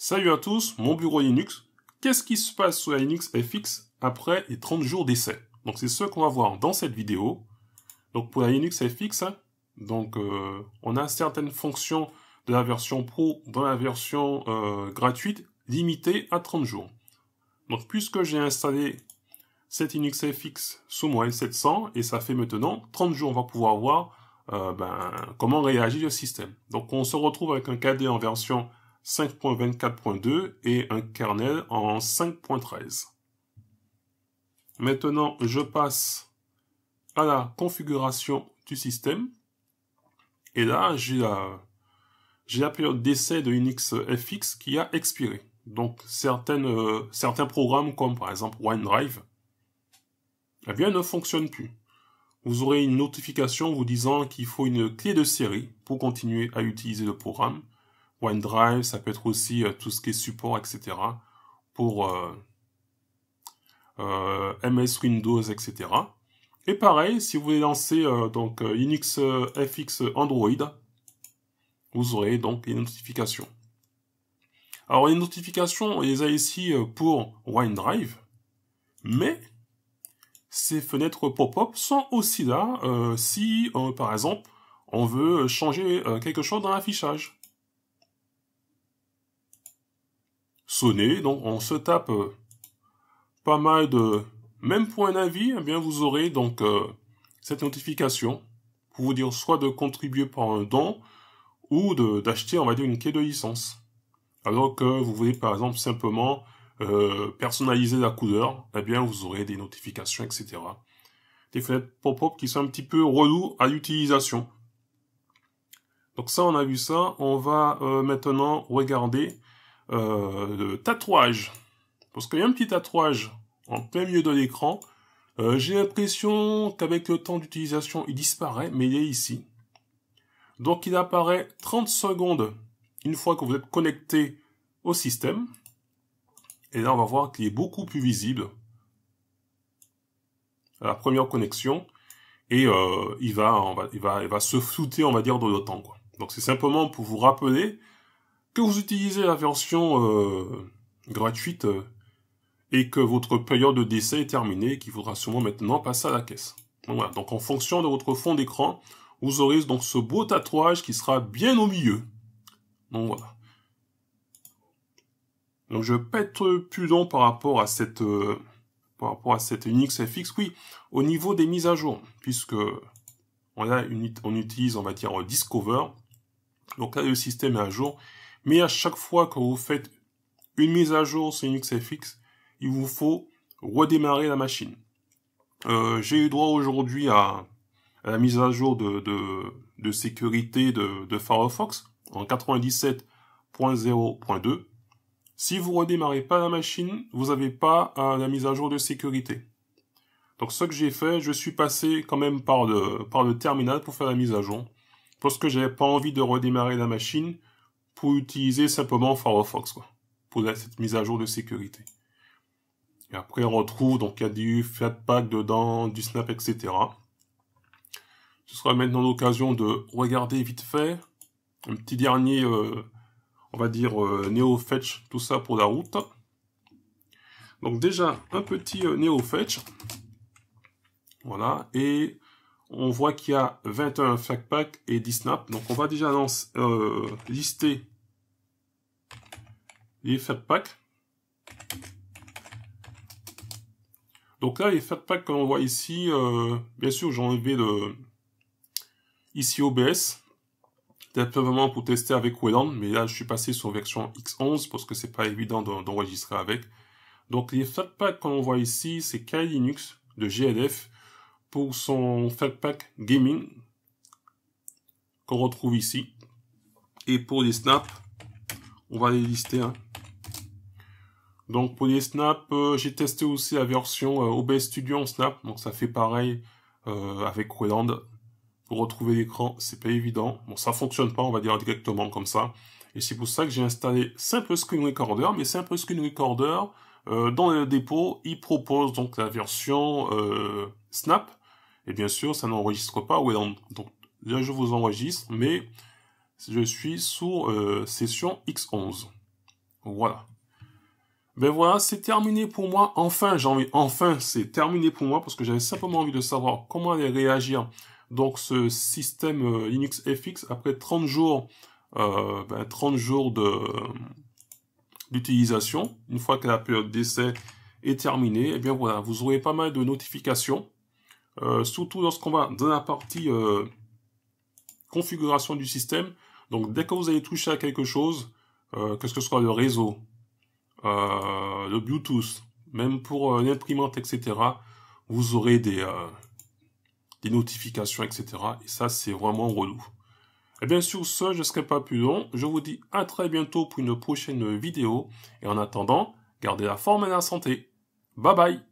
Salut à tous, mon bureau Linux. Qu'est-ce qui se passe sur la Linux FX après les 30 jours d'essai? Donc c'est ce qu'on va voir dans cette vidéo. Donc pour la Linux FX, on a certaines fonctions de la version Pro dans la version gratuite limitées à 30 jours. Donc puisque j'ai installé cette Linux FX sous mon L700 et ça fait maintenant 30 jours, on va pouvoir voir comment réagit le système. Donc on se retrouve avec un KDE en version 5.24.2 et un kernel en 5.13. Maintenant, je passe à la configuration du système. Et là, j'ai la période d'essai de Linux FX qui a expiré. Donc, certains programmes, comme par exemple OneDrive, eh bien, ne fonctionnent plus. Vous aurez une notification vous disant qu'il faut une clé de série pour continuer à utiliser le programme. OneDrive, ça peut être aussi tout ce qui est support, etc. pour MS Windows, etc. Et pareil, si vous voulez lancer Linux FX Android, vous aurez donc les notifications. Alors les notifications, on les a ici pour OneDrive, mais ces fenêtres pop-up sont aussi là si, par exemple, on veut changer quelque chose dans l'affichage. Sonner, donc on se tape pas mal de... Même pour un avis, eh bien vous aurez donc cette notification pour vous dire soit de contribuer par un don ou d'acheter, on va dire, une clé de licence. Alors que vous voulez par exemple simplement personnaliser la couleur, eh bien vous aurez des notifications, etc. Des fenêtres pop-up qui sont un petit peu relous à l'utilisation. Donc ça, on a vu ça. On va maintenant regarder le tatouage. Parce qu'il y a un petit tatouage en plein milieu de l'écran. J'ai l'impression qu'avec le temps d'utilisation, il disparaît, mais il est ici. Donc il apparaît 30 secondes une fois que vous êtes connecté au système. Et là, on va voir qu'il est beaucoup plus visible à la première connexion. Et il va se flouter, on va dire, dans le temps, quoi. Donc c'est simplement pour vous rappeler que vous utilisez la version gratuite et que votre période d'essai est terminée et qu'il faudra sûrement maintenant passer à la caisse. Donc voilà, donc en fonction de votre fond d'écran, vous aurez donc ce beau tatouage qui sera bien au milieu. Donc voilà. Donc je peux être plus long par rapport à cette Linux FX, oui, au niveau des mises à jour, puisque on utilise, on va dire, Discover. Donc là, le système est à jour. Mais à chaque fois que vous faites une mise à jour sur Linux FX, il vous faut redémarrer la machine. J'ai eu droit aujourd'hui à la mise à jour de sécurité de Firefox en 97.0.2. Si vous redémarrez pas la machine, vous n'avez pas la mise à jour de sécurité. Donc ce que j'ai fait, je suis passé quand même par le terminal pour faire la mise à jour. Parce que j'avais pas envie de redémarrer la machine pour utiliser simplement Firefox, quoi, pour cette mise à jour de sécurité. Et après, on retrouve, donc il y a du Flatpak dedans, du Snap, etc. Ce sera maintenant l'occasion de regarder vite fait un petit dernier, on va dire, NeoFetch, tout ça pour la route. Donc déjà, un petit NeoFetch. Voilà, et on voit qu'il y a 21 Flatpak et 10 Snap. Donc on va déjà lister les Flatpak. Donc là, les Flatpak que l'on voit ici, bien sûr, j'ai enlevé ici OBS. Simplement pour tester avec Wayland, mais là, je suis passé sur version X11 parce que c'est pas évident d'enregistrer avec. Donc les Flatpak que l'on voit ici, c'est Kali Linux de GLF pour son Flatpak Gaming qu'on retrouve ici. Et pour les snaps, on va les lister. Hein. Donc pour les snaps, j'ai testé aussi la version OBS Studio en snap. Donc ça fait pareil avec Wayland. Pour retrouver l'écran, c'est pas évident. Bon, ça fonctionne pas, on va dire directement comme ça. Et c'est pour ça que j'ai installé Simple Screen Recorder. Mais Simple Screen Recorder, dans le dépôt, il propose donc la version Snap. Et bien sûr, ça n'enregistre pas Wayland. Donc là, je vous enregistre, mais je suis sous session X11. Voilà. Ben voilà, c'est terminé pour moi. Enfin, c'est terminé pour moi parce que j'avais simplement envie de savoir comment allait réagir donc ce système Linux FX après 30 jours, 30 jours d'utilisation. Une fois que la période d'essai est terminée, et bien voilà, vous aurez pas mal de notifications, surtout lorsqu'on va dans la partie configuration du système. Donc dès que vous allez toucher à quelque chose, que ce soit le réseau, le Bluetooth, même pour l'imprimante, etc., vous aurez des notifications, etc. Et ça, c'est vraiment relou. Et bien sur ce, je ne serai pas plus long. Je vous dis à très bientôt pour une prochaine vidéo. Et en attendant, gardez la forme et la santé. Bye bye!